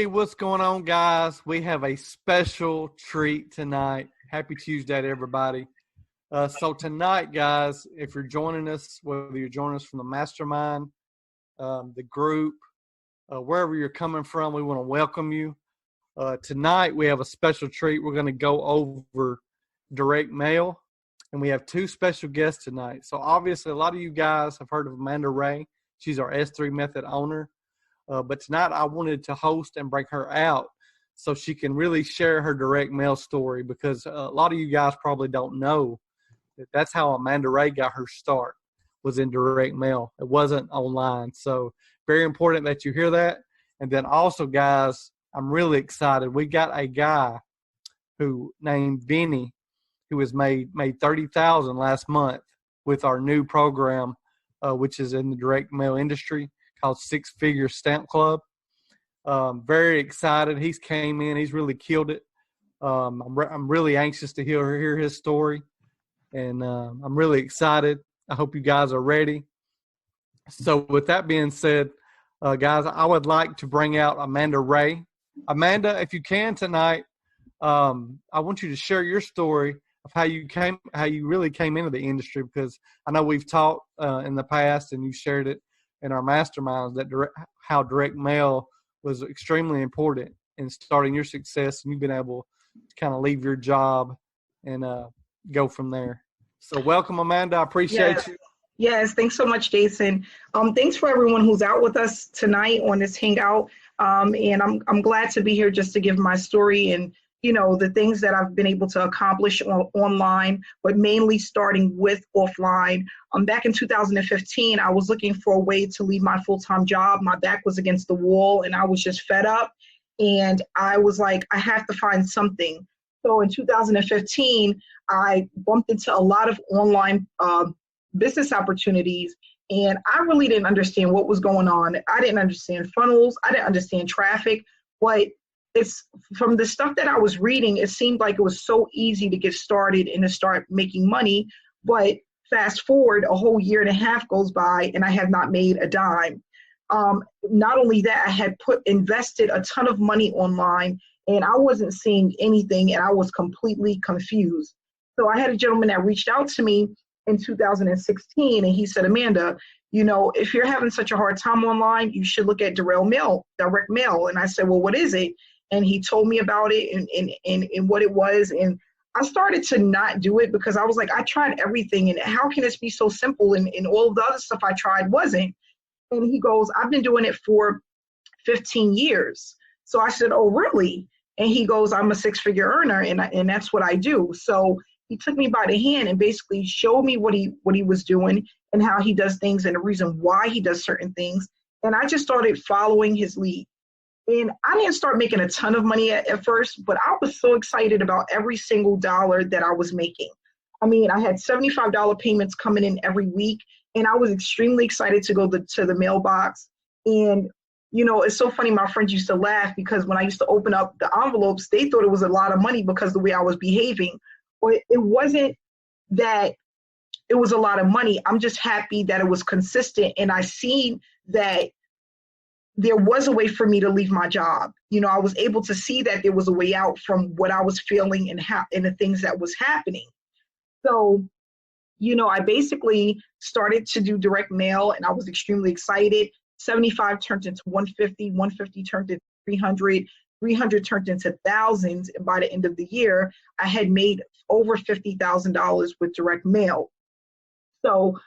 Hey, what's going on, guys? We have a special treat tonight. Happy Tuesday to everybody. So tonight, guys, if you're joining us, whether you're joining us from the mastermind, the group, wherever you're coming from, we want to welcome you. Tonight, we have a special treat. We're going to go over direct mail, and we have two special guests tonight. So obviously, a lot of you guys have heard of Amanda Ray. She's our S3 Method owner. But tonight I wanted to host and bring her out so she can really share her direct mail story, because a lot of you guys probably don't know that that's how Amanda Ray got her start, was in direct mail. It wasn't online. So very important that you hear that. And then also, guys, I'm really excited. We got a guy who named Vinny who has made $30,000 last month with our new program, which is in the direct mail industry, called Six Figure Stamp Club. Very excited. He's came in. He's really killed it. I'm really anxious to hear his story, and I'm really excited. I hope you guys are ready. So with that being said, guys, I would like to bring out Amanda Ray. Amanda, if you can tonight, I want you to share your story of how you really came into the industry, because I know we've talked in the past, and you shared it in our masterminds, that how direct mail was extremely important in starting your success, and you've been able to kind of leave your job and go from there. So welcome, Amanda. I appreciate you. Yes, thanks so much, Jason. Thanks for everyone who's out with us tonight on this hangout. And I'm glad to be here just to give my story and, you know, the things that I've been able to accomplish online, but mainly starting with offline. Back in 2015, I was looking for a way to leave my full-time job. My back was against the wall and I was just fed up. And I was like, I have to find something. So in 2015, I bumped into a lot of online business opportunities, and I really didn't understand what was going on. I didn't understand funnels. I didn't understand traffic, but it's from the stuff that I was reading, it seemed like it was so easy to get started and to start making money. But fast forward, a whole year and a half goes by and I have not made a dime. Not only that, I had invested a ton of money online and I wasn't seeing anything, and I was completely confused. So I had a gentleman that reached out to me in 2016, and he said, Amanda, you know, if you're having such a hard time online, you should look at direct mail. And I said, well, what is it? And he told me about it and what it was. And I started to not do it because I was like, I tried everything. And how can this be so simple? And all of the other stuff I tried wasn't. And he goes, I've been doing it for 15 years. So I said, oh, really? And he goes, I'm a six-figure earner, and that's what I do. So he took me by the hand and basically showed me what he was doing and how he does things and the reason why he does certain things. And I just started following his lead. And I didn't start making a ton of money at first, but I was so excited about every single dollar that I was making. I mean, I had $75 payments coming in every week, and I was extremely excited to go to the mailbox. And, you know, it's so funny. My friends used to laugh because when I used to open up the envelopes, they thought it was a lot of money because of the way I was behaving. But it wasn't that it was a lot of money. I'm just happy that it was consistent, and I seen that there was a way for me to leave my job. You know, I was able to see that there was a way out from what I was feeling and the things that was happening. So, you know, I basically started to do direct mail, and I was extremely excited. 75 turned into 150, 150 turned into 300, 300 turned into thousands. And by the end of the year, I had made over $50,000 with direct mail. So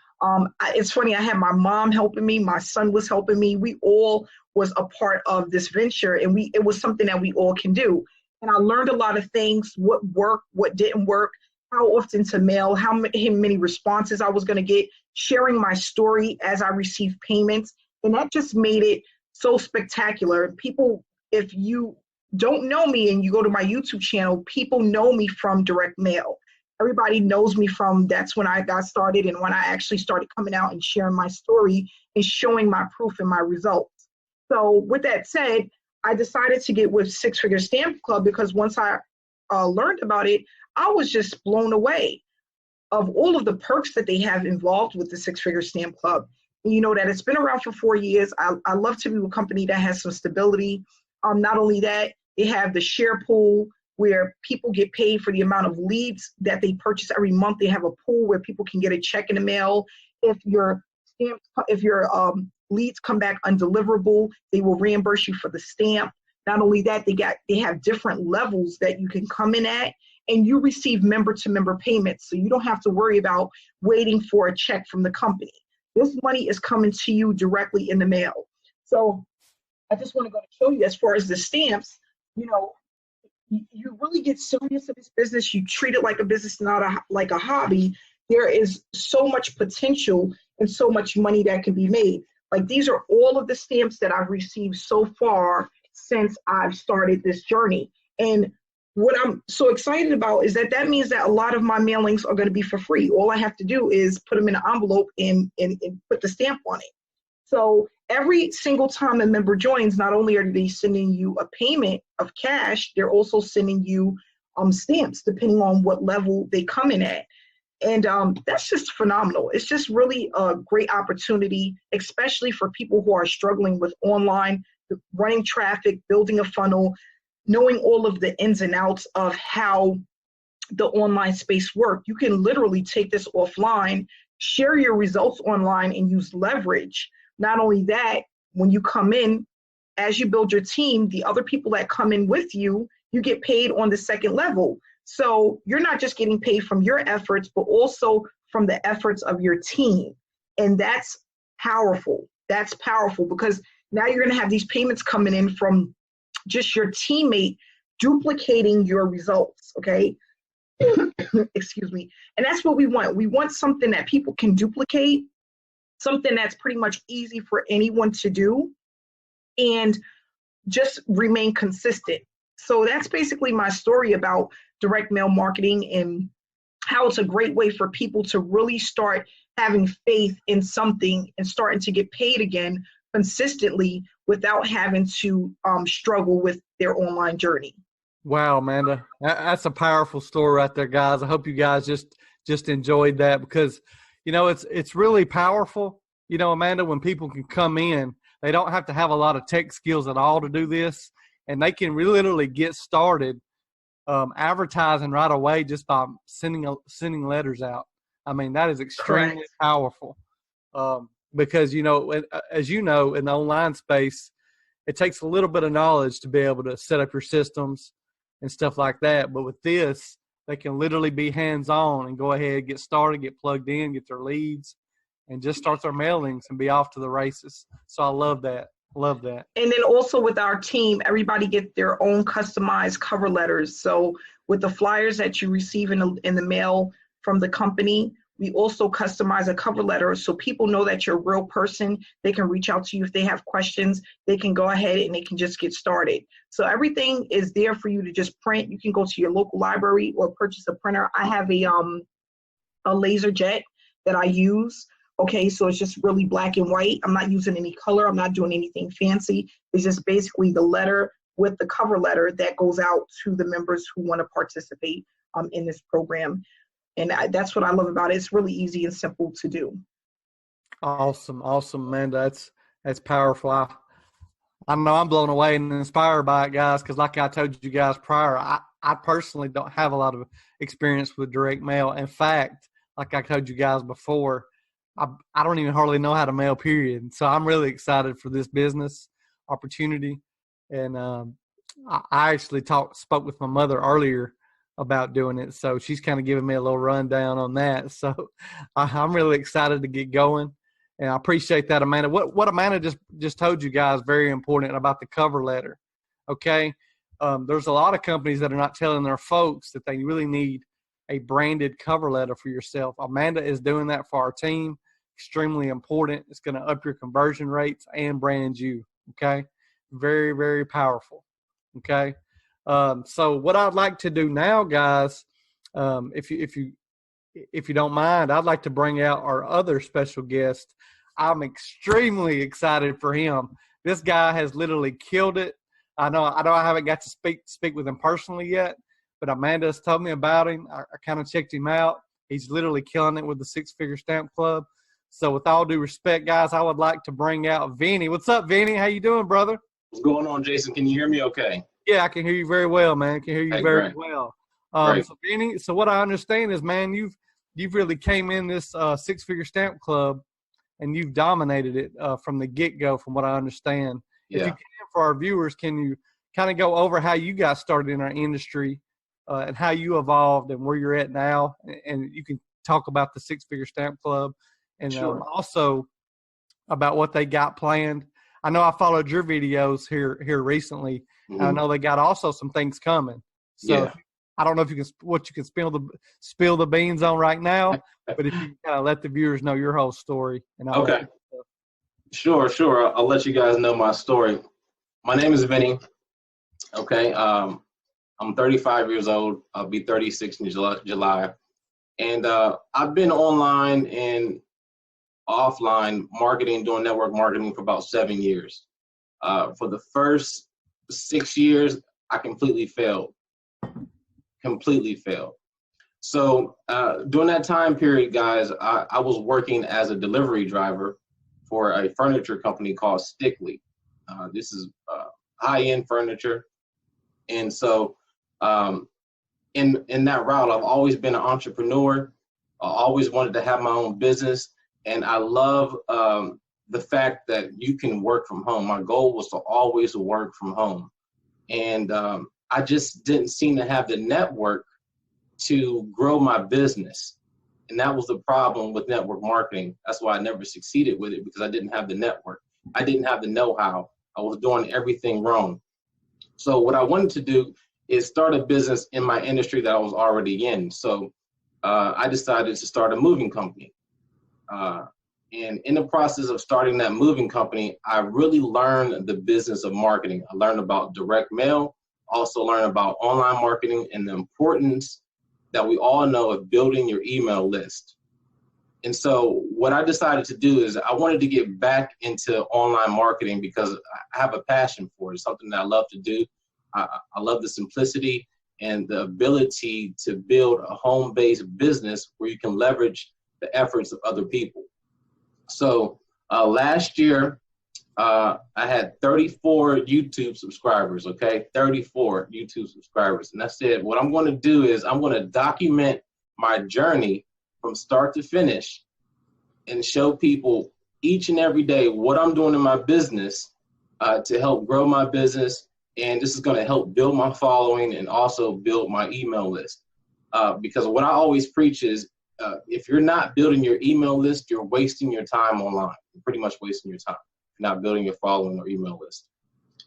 it's funny, I had my mom helping me, my son was helping me. We all was a part of this venture, and it was something that we all can do. And I learned a lot of things, what worked, what didn't work, how often to mail, how many responses I was going to get, sharing my story as I received payments. And that just made it so spectacular. People, if you don't know me and you go to my YouTube channel, people know me from direct mail. Everybody knows me from, that's when I got started and when I actually started coming out and sharing my story and showing my proof and my results. So with that said, I decided to get with Six Figure Stamp Club because once I learned about it, I was just blown away of all of the perks that they have involved with the Six Figure Stamp Club. You know that it's been around for 4 years. I love to be with a company that has some stability. Not only that, they have the share pool where people get paid for the amount of leads that they purchase every month. They have a pool where people can get a check in the mail. If your leads come back undeliverable, they will reimburse you for the stamp. Not only that, they have different levels that you can come in at, and you receive member-to-member payments, so you don't have to worry about waiting for a check from the company. This money is coming to you directly in the mail. So I just want to go to show you, as far as the stamps, you really get serious in this business. You treat it like a business, not like a hobby. There is so much potential and so much money that can be made. Like, these are all of the stamps that I've received so far since I've started this journey. And what I'm so excited about is that means that a lot of my mailings are going to be for free. All I have to do is put them in an envelope and put the stamp on it. So every single time a member joins, not only are they sending you a payment of cash, they're also sending you stamps, depending on what level they come in at. And that's just phenomenal. It's just really a great opportunity, especially for people who are struggling with online, running traffic, building a funnel, knowing all of the ins and outs of how the online space works. You can literally take this offline, share your results online, and use leverage. Not only that, when you come in, as you build your team, the other people that come in with you, you get paid on the second level. So you're not just getting paid from your efforts, but also from the efforts of your team. And that's powerful. That's powerful, because now you're going to have these payments coming in from just your teammate duplicating your results, okay? Excuse me. And that's what we want. We want something that people can duplicate, something that's pretty much easy for anyone to do, and just remain consistent. So that's basically my story about direct mail marketing and how it's a great way for people to really start having faith in something and starting to get paid again consistently without having to struggle with their online journey. Wow, Amanda, that's a powerful story right there, guys. I hope you guys just enjoyed that, because it's really powerful. Amanda, when people can come in, they don't have to have a lot of tech skills at all to do this, and they can literally get started advertising right away just by sending letters out. I mean, that is extremely Correct. powerful, because as you know, in the online space, it takes a little bit of knowledge to be able to set up your systems and stuff like that. But with this, they can literally be hands-on and go ahead, get started, get plugged in, get their leads, and just start their mailings and be off to the races. So I love that. Love that. And then also with our team, everybody get their own customized cover letters. So with the flyers that you receive in the mail from the company, we also customize a cover letter so people know that you're a real person. They can reach out to you if they have questions. They can go ahead and they can just get started. So everything is there for you to just print. You can go to your local library or purchase a printer. I have a laser jet that I use. Okay, so it's just really black and white. I'm not using any color. I'm not doing anything fancy. It's just basically the letter with the cover letter that goes out to the members who want to participate in this program. And that's what I love about it. It's really easy and simple to do. Awesome, Amanda. That's powerful. I know I'm blown away and inspired by it, guys, because like I told you guys prior, I personally don't have a lot of experience with direct mail. In fact, like I told you guys before, I don't even hardly know how to mail, period. So I'm really excited for this business opportunity. And I actually spoke with my mother earlier about doing it. So she's kind of giving me a little rundown on that. So I'm really excited to get going. And I appreciate that, Amanda. What Amanda just told you guys, very important about the cover letter. Okay. There's a lot of companies that are not telling their folks that they really need a branded cover letter for yourself. Amanda is doing that for our team. Extremely important. It's going to up your conversion rates and brand you. Okay. Very, very powerful. Okay. So what I'd like to do now, guys, if you don't mind, I'd like to bring out our other special guest. I'm extremely excited for him. This guy has literally killed it. I know I haven't got to speak with him personally yet, but Amanda's told me about him. I kind of checked him out. He's literally killing it with the Six Figure Stamp Club. So with all due respect, guys, I would like to bring out Vinny. What's up, Vinny? How you doing, brother? What's going on, Jason? Can you hear me okay? Yeah, I can hear you very well, man. I can hear you very great. well. Great. So Benny, so what I understand is, man, you've really came in this six-figure stamp club and you've dominated it from the get-go, from what I understand. Yeah. If you can, for our viewers, can you kind of go over how you got started in our industry and how you evolved and where you're at now? And you can talk about the six-figure stamp club and Sure. also about what they got planned. I know I followed your videos here recently. Mm-hmm. I know they got also some things coming. So yeah. I don't know if you can spill the beans on right now, but if you can kind of let the viewers know your whole story. And Okay. Sure. I'll let you guys know my story. My name is Vinny. Okay. I'm 35 years old. I'll be 36 in July. And I've been online and offline marketing, doing network marketing for about 7 years. For the first 6 years, I completely failed. So during that time period, guys, I was working as a delivery driver for a furniture company called Stickley. This is high-end furniture. And so in that route, I've always been an entrepreneur. I always wanted to have my own business. And I love the fact that you can work from home. My goal was to always work from home. And I just didn't seem to have the network to grow my business. And that was the problem with network marketing. That's why I never succeeded with it, because I didn't have the network. I didn't have the know-how. I was doing everything wrong. So what I wanted to do is start a business in my industry that I was already in. So I decided to start a moving company. And in the process of starting that moving company, I really learned the business of marketing. I learned about direct mail, also learned about online marketing and the importance that we all know of building your email list. And so what I decided to do is I wanted to get back into online marketing because I have a passion for it. It's something that I love to do. I love the simplicity and the ability to build a home-based business where you can leverage the efforts of other people. So last year, I had 34 YouTube subscribers, okay? 34 YouTube subscribers. And I said, what I'm going to do is I'm going to document my journey from start to finish and show people each and every day what I'm doing in my business to help grow my business. And this is going to help build my following and also build my email list. Because what I always preach is if you're not building your email list, you're wasting your time online. You're pretty much wasting your time. Not building your following or email list.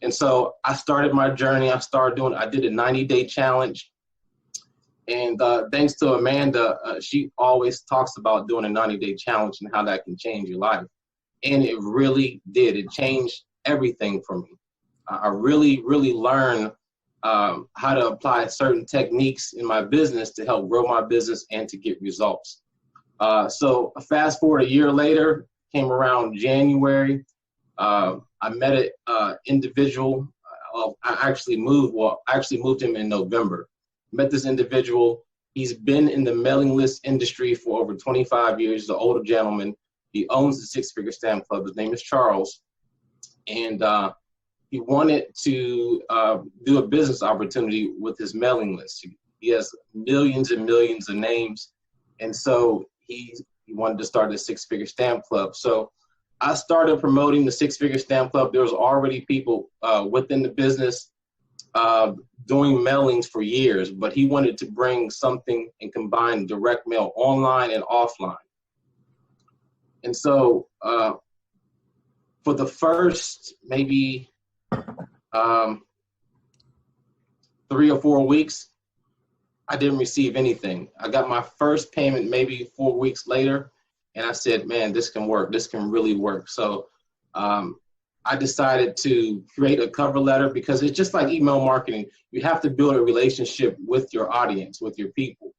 And so I started my journey. I did a 90-day challenge. And thanks to Amanda, she always talks about doing a 90-day challenge and how that can change your life. And it really did. It changed everything for me. I really, really learned how to apply certain techniques in my business to help grow my business and to get results. So fast forward a year later, came around January. I met an individual. I actually moved him in November. Met this individual. He's been in the mailing list industry for over 25 years. He's an older gentleman. He owns the Six Figure Stamp Club. His name is Charles. And he wanted to do a business opportunity with his mailing list. He has millions and millions of names. And so he wanted to start the Six Figure Stamp Club. So I started promoting the Six Figure Stamp Club. There was already people within the business doing mailings for years, but he wanted to bring something and combine direct mail online and offline. And so for the first maybe 3 or 4 weeks, I didn't receive anything. I got my first payment maybe 4 weeks later. And I said, man, this can work. This can really work. So I decided to create a cover letter because it's just like email marketing. You have to build a relationship with your audience, with your people,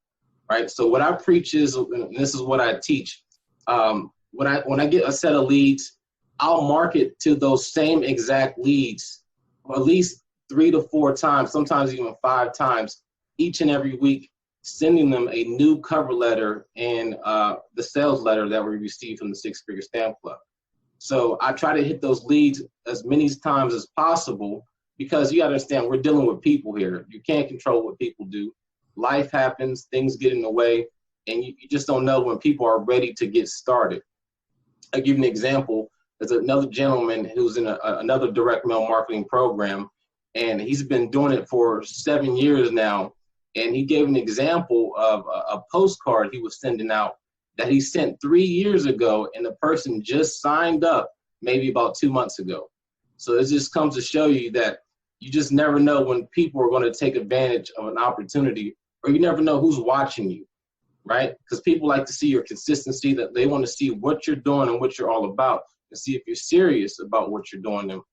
right? So what I preach is, and this is what I teach, when I get a set of leads, I'll market to those same exact leads at least 3 to 4 times, sometimes even 5 times each and every week, sending them a new cover letter and the sales letter that we received from the Six Figure Stamp Club. So I try to hit those leads as many times as possible, because you got to understand, we're dealing with people here. You can't control what people do. Life happens, things get in the way, and you just don't know when people are ready to get started. I'll give you an example. There's another gentleman who's in another direct mail marketing program, and he's been doing it for 7 years now. And he gave an example of a postcard he was sending out that he sent 3 years ago, and the person just signed up maybe about 2 months ago. So it just comes to show you that you just never know when people are going to take advantage of an opportunity, or you never know who's watching you, right? Because people like to see your consistency, that they want to see what you're doing and what you're all about, and see if you're serious about what you're doing and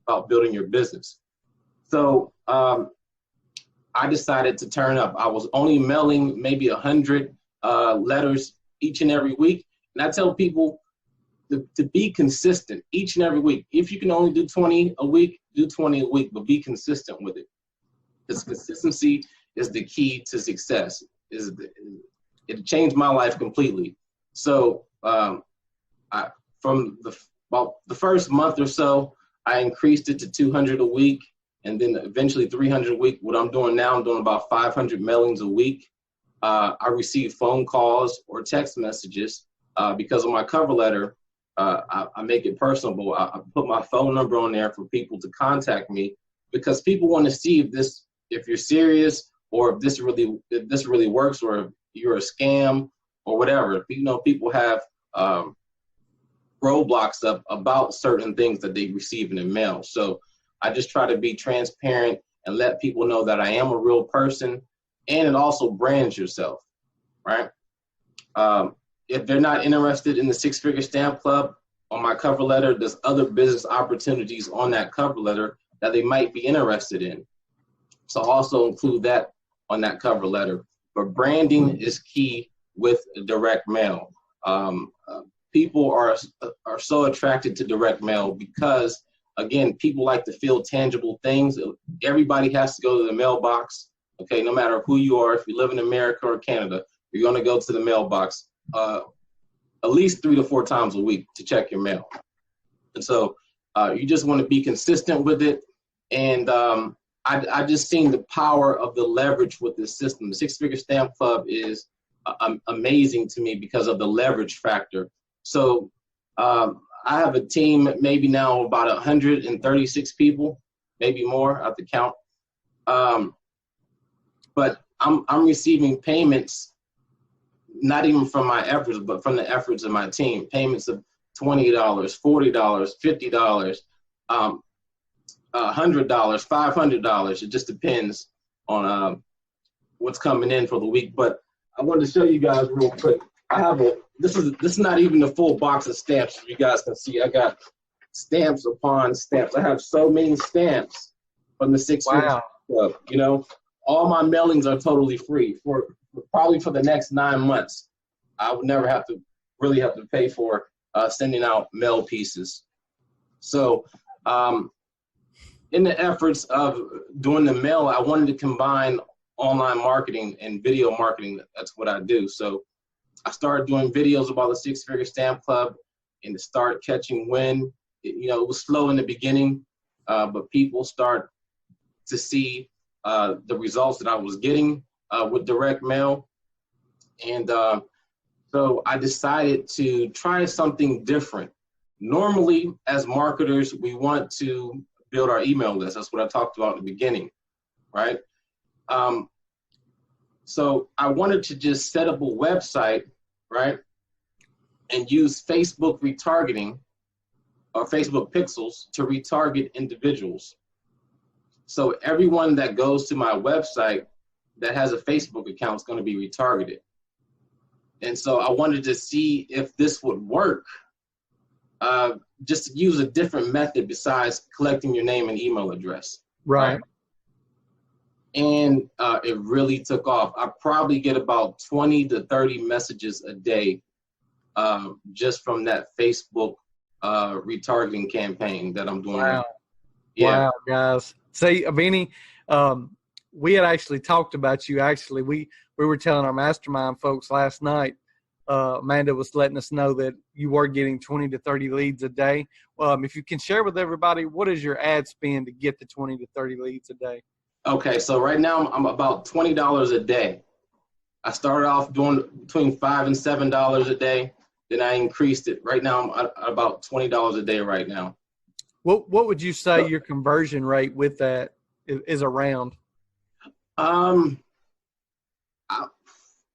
about building your business. So I decided to turn up. I was only mailing maybe 100 letters each and every week. And I tell people to be consistent each and every week. If you can only do 20 a week, do 20 a week, but be consistent with it. Because consistency is the key to success. It changed my life completely. So from about the first month or so, I increased it to 200 a week, and then eventually 300 a week. What I'm doing now, I'm doing about 500 mailings a week. I receive phone calls or text messages because of my cover letter. I make it personable. I put my phone number on there for people to contact me, because people want to see if you're serious, or if this really works, or if you're a scam or whatever. You know, people have roadblocks up about certain things that they receive in the mail. So I just try to be transparent and let people know that I am a real person, and it also brands yourself, right? If they're not interested in the Six-Figure Stamp Club, on my cover letter, there's other business opportunities on that cover letter that they might be interested in. So I'll also include that on that cover letter. But branding is key with direct mail. People are so attracted to direct mail because, again, people like to feel tangible things. Everybody has to go to the mailbox. Okay, no matter who you are, if you live in America or Canada, you're going to go to the mailbox at least 3 to 4 times a week to check your mail. And so you just want to be consistent with it. And I just seen the power of the leverage with this system. The Six-Figure Stamp Club is amazing to me because of the leverage factor. So I have a team maybe now about 136 people, maybe more, I have to count. But I'm receiving payments, not even from my efforts, but from the efforts of my team. Payments of $20, $40, $50, $100, $500. It just depends on what's coming in for the week. But I wanted to show you guys real quick. I have this is not even a full box of stamps. If you guys can see, I got stamps upon stamps. I have so many stamps from the Six-Figure Club. You know, all my mailings are totally free for probably for the next 9 months. I would never have to pay for sending out mail pieces. So in the efforts of doing the mail, I wanted to combine online marketing and video marketing. That's what I do. So I started doing videos about the Six-Figure Stamp Club, and to start catching wind. It was slow in the beginning, but people start to see the results that I was getting with direct mail. And so I decided to try something different. Normally, as marketers, we want to build our email list. That's what I talked about in the beginning, right? So I wanted to just set up a website, right, and use Facebook retargeting or Facebook pixels to retarget individuals. So everyone that goes to my website that has a Facebook account is going to be retargeted. And so I wanted to see if this would work. Just to use a different method besides collecting your name and email address. Right. And it really took off. I probably get about 20 to 30 messages a day just from that Facebook retargeting campaign that I'm doing. Wow. Yeah. Wow, guys. See, Avini, we had actually talked about you. Actually, we were telling our mastermind folks last night Amanda was letting us know that you were getting 20 to 30 leads a day. If you can share with everybody, what is your ad spend to get the 20 to 30 leads a day? Okay, so right now I'm about $20 a day. I started off doing between $5 and $7 a day. Then I increased it. Right now I'm at about $20 a day right now. What would you say your conversion rate with that is around?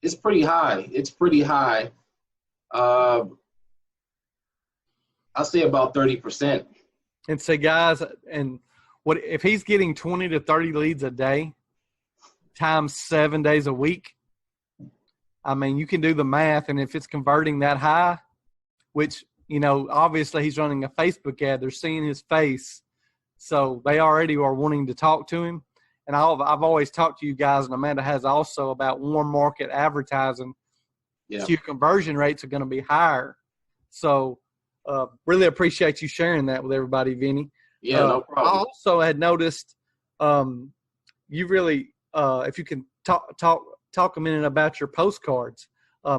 It's pretty high. It's pretty high. I'll say about 30%. And say, guys, and what if he's getting 20 to 30 leads a day times 7 days a week? I mean, you can do the math, and if it's converting that high, which, you know, obviously he's running a Facebook ad, they're seeing his face, so they already are wanting to talk to him. And I've always talked to you guys, and Amanda has also, about warm market advertising. Yeah. So your conversion rates are going to be higher. So really appreciate you sharing that with everybody, Vinny. Yeah, no problem. I also had noticed you really, if you can talk a minute about your postcards.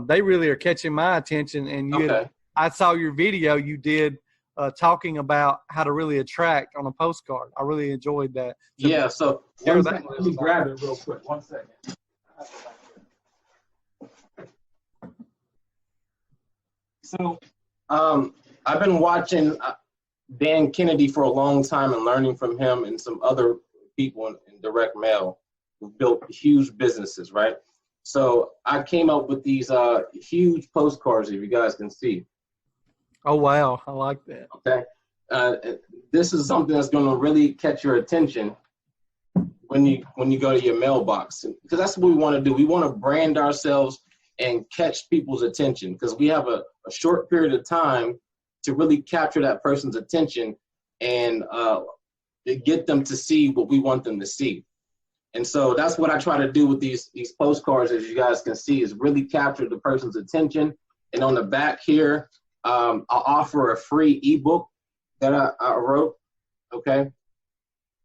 They really are catching my attention. And I saw your video you did talking about how to really attract on a postcard. I really enjoyed that. So let me grab it real quick. 1 second. So I've been watching Dan Kennedy for a long time and learning from him and some other people in direct mail who built huge businesses, right? So I came up with these huge postcards, if you guys can see. Oh, wow. I like that. Okay. This is something that's going to really catch your attention when you go to your mailbox, because that's what we want to do. We want to brand ourselves and catch people's attention, because we have a short period of time to really capture that person's attention and get them to see what we want them to see. And so that's what I try to do with these postcards, as you guys can see, is really capture the person's attention. And on the back here, I'll offer a free ebook that I wrote. Okay.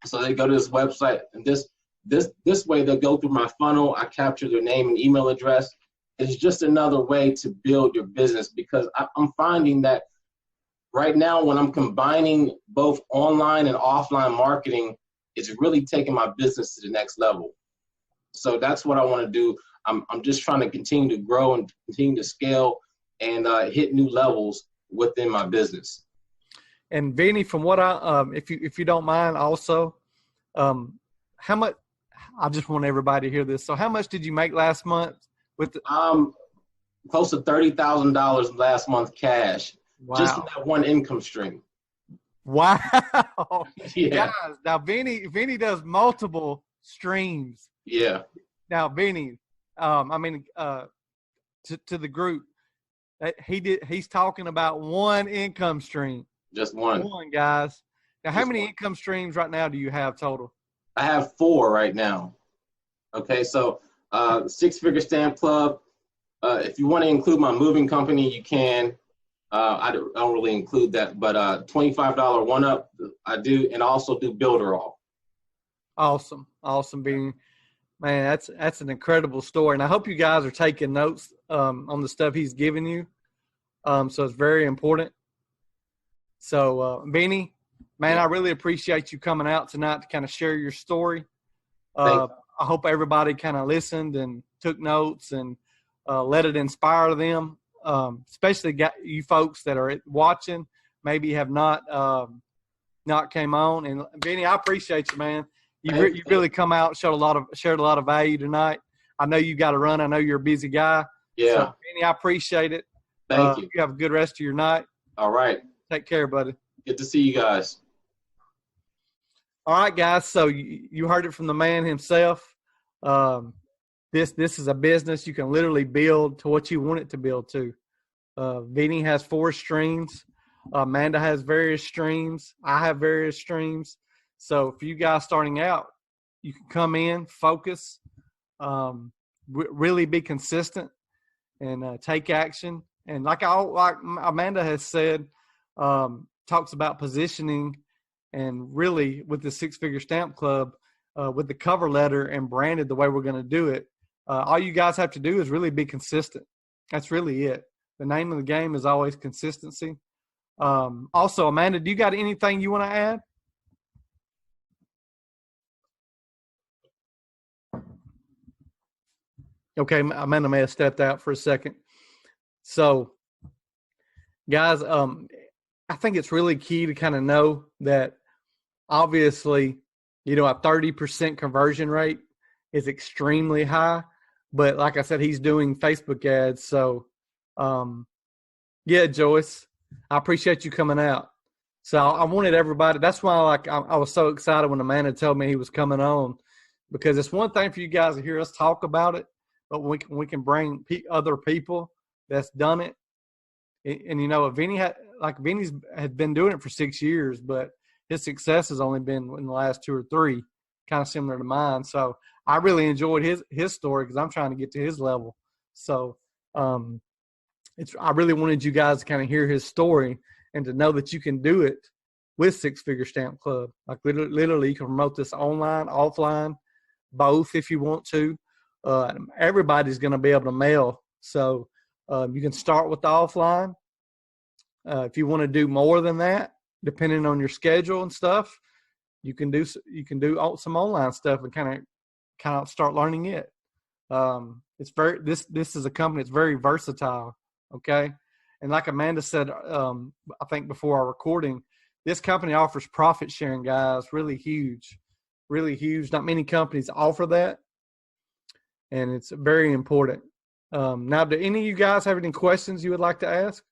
So they go to this website, and this way they'll go through my funnel. I capture their name and email address. It's just another way to build your business, because I'm finding that right now, when I'm combining both online and offline marketing, it's really taking my business to the next level. So that's what I want to do. I'm just trying to continue to grow and continue to scale and hit new levels within my business. And Vinny, from what if you don't mind, also, how much? I just want everybody to hear this. So, how much did you make last month with? Close to $30,000 last month cash, just in that one income stream. Wow. Yeah. Guys, now Vinny does multiple streams. Yeah. Now Vinny, to the group, he's talking about one income stream. Just one. One, guys. Now, how many income streams right now do you have total? I have 4 right now. Okay, so 6-figure stamp club. If you want to include my moving company, you can. I don't really include that, but $25 one-up I do, and also do Builderall. Awesome, Vinny. Man, that's an incredible story, and I hope you guys are taking notes on the stuff he's giving you. So it's very important. So, Vinny, man, I really appreciate you coming out tonight to kind of share your story. I hope everybody kind of listened and took notes and let it inspire them. Especially you folks that are watching, maybe have not came on. And Vinny, I appreciate you, man. You really come out, shared a lot of value tonight. I know you got to run. I know you're a busy guy. Yeah. So, Vinny, I appreciate it. Thank you. You have a good rest of your night. All right. Take care, buddy. Good to see you guys. All right, guys. So you heard it from the man himself. This is a business you can literally build to what you want it to build to. Vinny has 4 streams. Amanda has various streams. I have various streams. So for you guys starting out, you can come in, focus, really be consistent, and take action. And like Amanda has said, talks about positioning, and really with the 6-figure stamp club, with the cover letter and branded the way we're going to do it. All you guys have to do is really be consistent. That's really it. The name of the game is always consistency. Also, Amanda, do you got anything you want to add? Okay, Amanda may have stepped out for a second. So, guys, I think it's really key to kind of know that obviously, a 30% conversion rate is extremely high. But like I said, he's doing Facebook ads. So, yeah, Joyce, I appreciate you coming out. So I wanted everybody. That's why I was so excited when Amanda told me he was coming on, because it's one thing for you guys to hear us talk about it, but we can bring other people that's done it. And Vinny Vinny's had been doing it for 6 years, but his success has only been in the last 2 or 3, kind of similar to mine. So I really enjoyed his story because I'm trying to get to his level. So I really wanted you guys to kind of hear his story and to know that you can do it with Six Figure Stamp Club. Like literally you can promote this online, offline, both if you want to. Everybody's going to be able to mail. So you can start with the offline. If you want to do more than that, depending on your schedule and stuff, you can do some online stuff and kind of start learning it. This is a company that's very versatile. Okay. And like Amanda said, I think before our recording, this company offers profit sharing, guys, really huge. Not many companies offer that. And it's very important. Now, do any of you guys have any questions you would like to ask?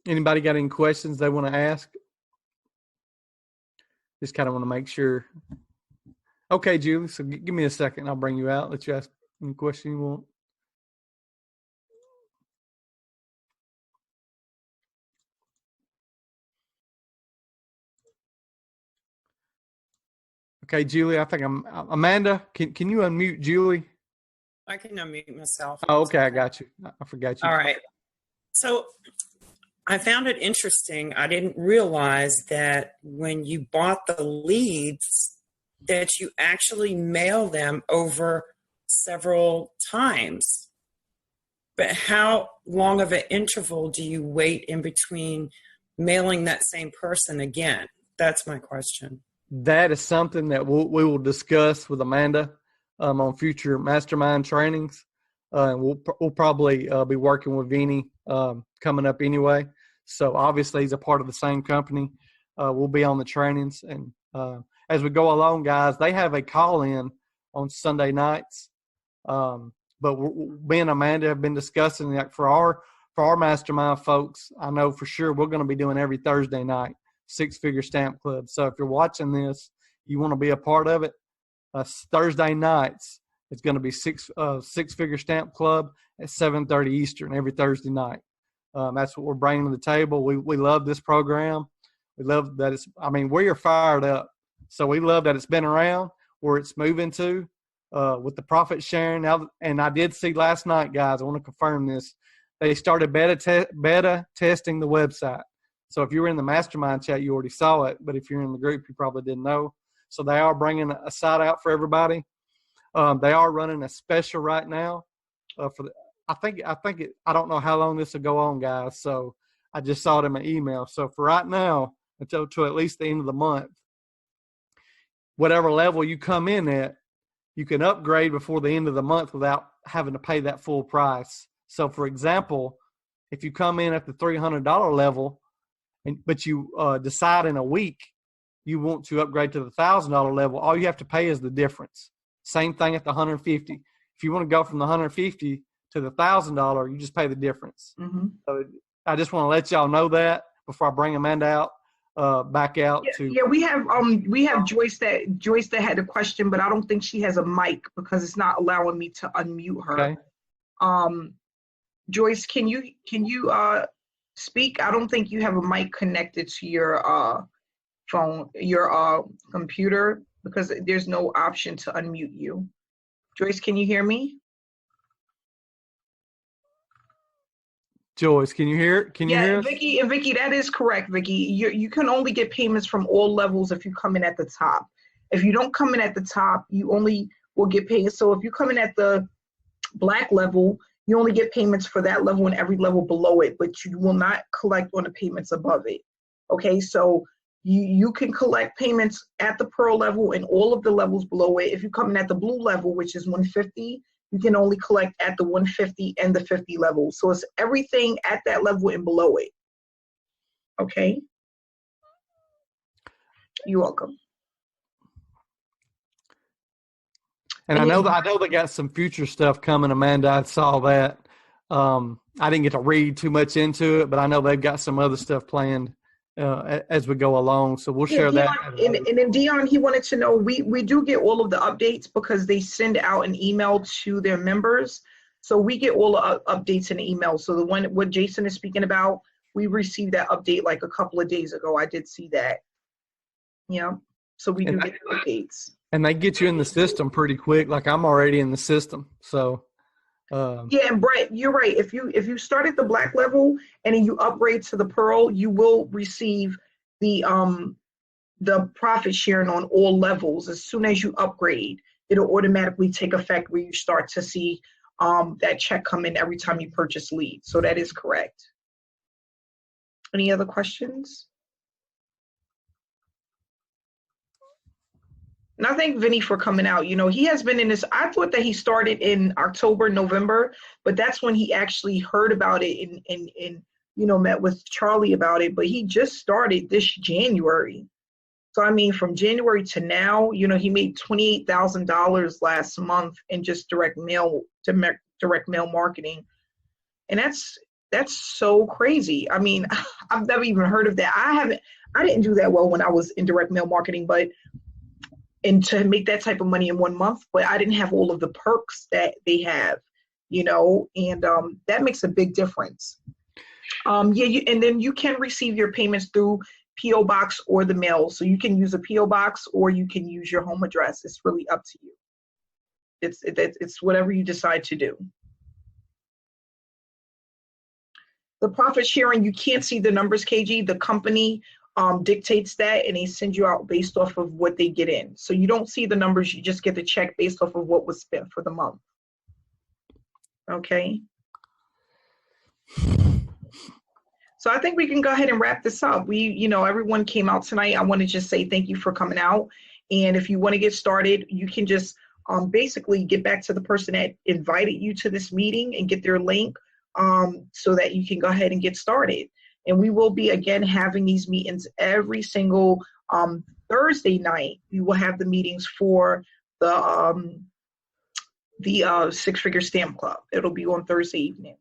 Anybody got any questions they want to ask? Just kind of want to make sure. Okay, Julie, so give me a second. I'll bring you out. Let you ask any question you want. Okay, Julie, I think Amanda, can you unmute Julie? I can unmute myself. Oh, okay, I got you. I forgot you. All right. So I found it interesting. I didn't realize that when you bought the leads, that you actually mail them over several times. But how long of an interval do you wait in between mailing that same person again? That's my question. That is something that we will discuss with Amanda on future mastermind trainings. And we'll probably be working with Vinny coming up anyway. So obviously he's a part of the same company. We'll be on the trainings. And as we go along, guys, they have a call-in on Sunday nights. But me and Amanda have been discussing that for our mastermind folks. I know for sure we're going to be doing every Thursday night, Six Figure Stamp Club. So if you're watching this, you want to be a part of it, Thursday nights, it's going to be Six Figure Stamp Club at 7:30 Eastern every Thursday night. That's what we're bringing to the table. We love this program. We love that we are fired up. So we love that it's been around, where it's moving to with the profit sharing. Now, and I did see last night, guys, I want to confirm this. They started beta testing the website. So if you were in the mastermind chat, you already saw it. But if you're in the group, you probably didn't know. So they are bringing a site out for everybody. They are running a special right now I don't know how long this will go on, guys. So I just saw it in my email. So for right now, until at least the end of the month, whatever level you come in at, you can upgrade before the end of the month without having to pay that full price. So for example, if you come in at the $300 level, but you decide in a week you want to upgrade to the $1,000 level, all you have to pay is the difference. Same thing at the $150. If you want to go from the $150 to the $1,000, you just pay the difference. Mm-hmm. So I just want to let y'all know that before I bring Amanda out, back out. Yeah, we have Joyce that had a question, but I don't think she has a mic because it's not allowing me to unmute her. Okay. Joyce, can you speak? I don't think you have a mic connected to your phone, your computer, because there's no option to unmute you. Joyce, can you hear me? Joyce, can you hear? Can you hear us? Vicky, that is correct, Vicky. You can only get payments from all levels if you come in at the top. If you don't come in at the top, you only will get paid. So if you come in at the black level, you only get payments for that level and every level below it, but you will not collect on the payments above it. Okay, so you can collect payments at the pearl level and all of the levels below it. If you come in at the blue level, which is 150, you can only collect at the 150 and the 50 level. So it's everything at that level and below it. Okay. You're welcome. And I know they got some future stuff coming, Amanda. I saw that. I didn't get to read too much into it, but I know they've got some other stuff planned as we go along. So we'll share Dion, that. And then Dion, he wanted to know, we do get all of the updates because they send out an email to their members. So we get all the updates in the email. So the one, what Jason is speaking about, we received that update like a couple of days ago. I did see that. Yeah. So we do get the updates. And they get you in the system pretty quick. Like I'm already in the system. So yeah, and Brett, you're right. If you start at the black level and then you upgrade to the pearl, you will receive the profit sharing on all levels. As soon as you upgrade, it'll automatically take effect where you start to see that check come in every time you purchase leads. So that is correct. Any other questions? And I thank Vinny for coming out. You know, he has been in this. I thought that he started in October, November, but that's when he actually heard about it and you know, met with Charlie about it. But he just started this January. So, I mean, from January to now, you know, he made $28,000 last month in just direct mail marketing. And that's so crazy. I mean, I've never even heard of that. I didn't do that well when I was in direct mail marketing, and to make that type of money in 1 month, but I didn't have all of the perks that they have, you know, and that makes a big difference. And then you can receive your payments through P.O. Box or the mail. So you can use a P.O. Box or you can use your home address. It's really up to you. It's whatever you decide to do. The profit sharing, you can't see the numbers, KG. The company dictates that and they send you out based off of what they get in. So you don't see the numbers, you just get the check based off of what was spent for the month. Okay. So I think we can go ahead and wrap this up. Everyone came out tonight. I want to just say thank you for coming out. And if you want to get started, you can just basically get back to the person that invited you to this meeting and get their link so that you can go ahead and get started. And we will be, again, having these meetings every single Thursday night. We will have the meetings for the Six Figure Stamp Club. It'll be on Thursday evenings.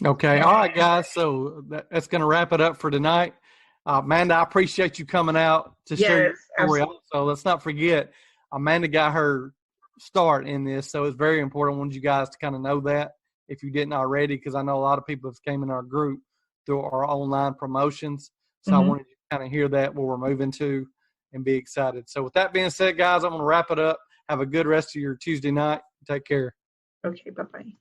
Okay. All right, guys. So that's going to wrap it up for tonight. Amanda, I appreciate you coming out to share your story. Also, let's not forget, Amanda got her start in this, so it's very important. I wanted you guys to kind of know that if you didn't already, because I know a lot of people have came in our group through our online promotions. So I wanted you to kind of hear that where we're moving to and be excited. So with that being said, guys, I'm going to wrap it up. Have a good rest of your Tuesday night. Take care. Okay, bye-bye.